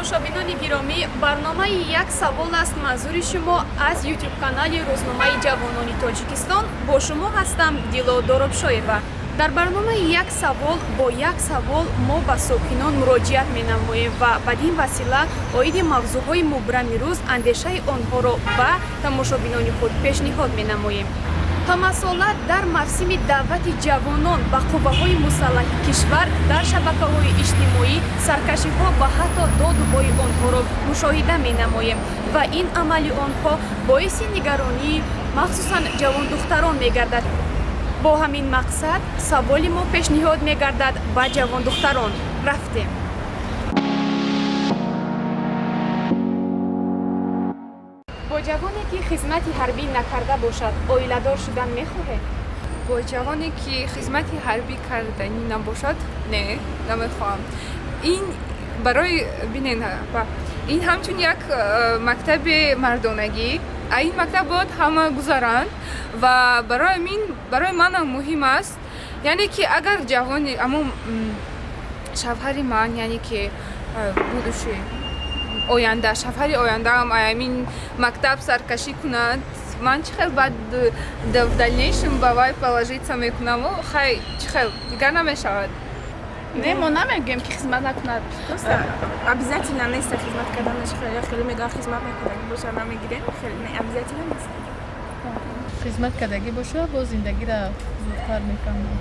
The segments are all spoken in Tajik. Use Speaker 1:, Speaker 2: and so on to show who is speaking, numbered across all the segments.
Speaker 1: тамошобинони гиромӣ, барномаи як савол аст манзури шумо аз ютуб канали рӯзномаи ҷавонони тоҷикистон. Бо шумо ҳастам Дило Доробшоева. дар барномаи як савол бо як савол мо ба сокинон муроҷиат менамоем ва бадин васила оиди мавзӯъҳои мубрами рӯз андешаи онҳоро ба тамошобинони худ пешниҳод менамоем. ҳамасола дар мавсими даъвати ҷавонон ба қувваҳои мусаллаҳи кишвар дар шабакаҳои иҷтимоӣ саркашиҳо ва ҳатто додуҳои онҳоро мушоҳида менамоем ва ин амали онҳо боиси нигаронии махсусан ҷавондухтарон мегардад. бо ҳамин мақсад саволи мо пешниҳод мегардад ба ҷавондухтарон. рафтем. бо ҷавоне ки хизмати ҳарбӣ накарда бошад оиладор шудан мехоҳед?
Speaker 2: бо ҷавоне ки хизмати ҳарбӣ карданӣ набошад не намехоҳам. Ин барои бинен ин ҳамчун як мактаби мардонагӣ. Ин мактаб бояд ҳама гузаранд ва барои манам муҳим аст, яъне ки агар ҷавони амон шавҳари ман, яъне ки будущий оянда, шавҳари ояндаам амин мактаб саркашӣ кунад, ман чӣ хел баъд в дальнейшем ба вай положиться мекунам, хай чӣ хел дигар намешавад.
Speaker 1: Не, мо намегӯем ки хизмат накунад.
Speaker 3: Обязательно нест хизмат карданаш. Хеле мегӯям хизмат накунад боша намегирем, хеле не обязательно нест.
Speaker 4: хизмат кардагӣ боша бо зиндагиро зудтар мефаҳмам.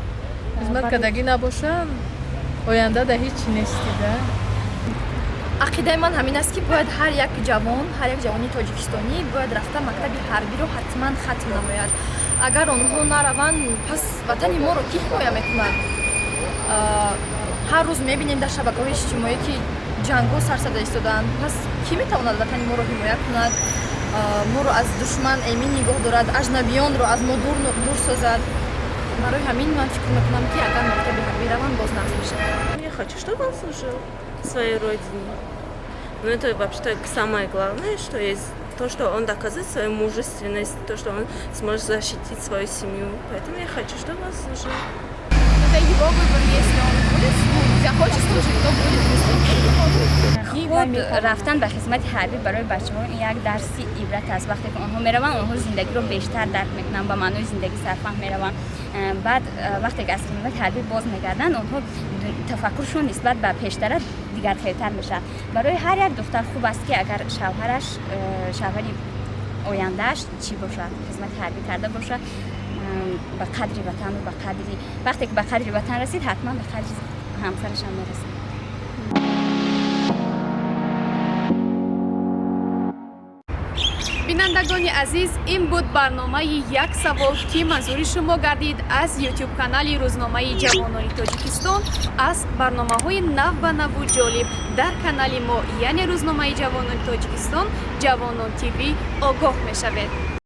Speaker 4: хизмат кардагӣ набоша оянда да ҳеҷ чи нестида.
Speaker 5: ақидаи ман ҳамин аст ки бояд ҳар як ҷавон, ҳар як ҷавони тоҷикистонӣ бояд рафта мактаби ҳарбиро ҳатман хатм намояд. Агар онҳо нараванд, пас ватани моро ки ҳимоя мекунад? ҳар рӯз мебинем дар шабакаҳои иҷтимоӣ ки ҷангҳо сарсада истодаанд. Пас кӣ метавонад ватани моро ҳимоя кунад? Моро аз душман эмин нигоҳ дорад, аҷнабиёнро аз мо дур созад. Барои ҳамин ман фикр мекунам ки агар мактаби ҳарбӣ раванд, боз нақс мешавад.
Speaker 3: Я хочу, чтобы он служил своей родине. Но это вообще-то самое главное, что есть то, что он доказывает свою мужественность, то, что он сможет защитить свою семью. Поэтому я хочу, чтобы он служил.
Speaker 1: Это его выбор, если он будет, захочет служить, то будет выступить.
Speaker 6: худ рафтан ба хизмати ҳарбӣ барои бачаҳо як дарси ибрат аст. вақте ки онҳо мераванд, онҳо зиндагиро бештар дарк мекунанд, ба маънои зиндагӣ сарфаҳм мераванд. баъд вақте ки аз хизмати ҳарбӣ боз мегарданд, онҳо тафаккуршон нисбат ба пештара дигархелтар мешавад. барои ҳар як духтар хуб аст ки агар шавҳари ояндааш чӣ бошад, хизмати ҳарбӣ карда бошад, ба қадри ватану ба қадри вақте ки ба қадри ватан расид, ҳатман ба қадри ҳамсарашам мерасад.
Speaker 1: бинандагони азиз, ин буд барномаи як савол ки манзури шумо гардид аз ютуб канали рӯзномаи ҷавонони тоҷикистон. аз барномаҳои нав ба наву ҷолиб дар канали мо, яъне рӯзномаи ҷавонони тоҷикистон, ҷавонон тв огоҳ мешавед.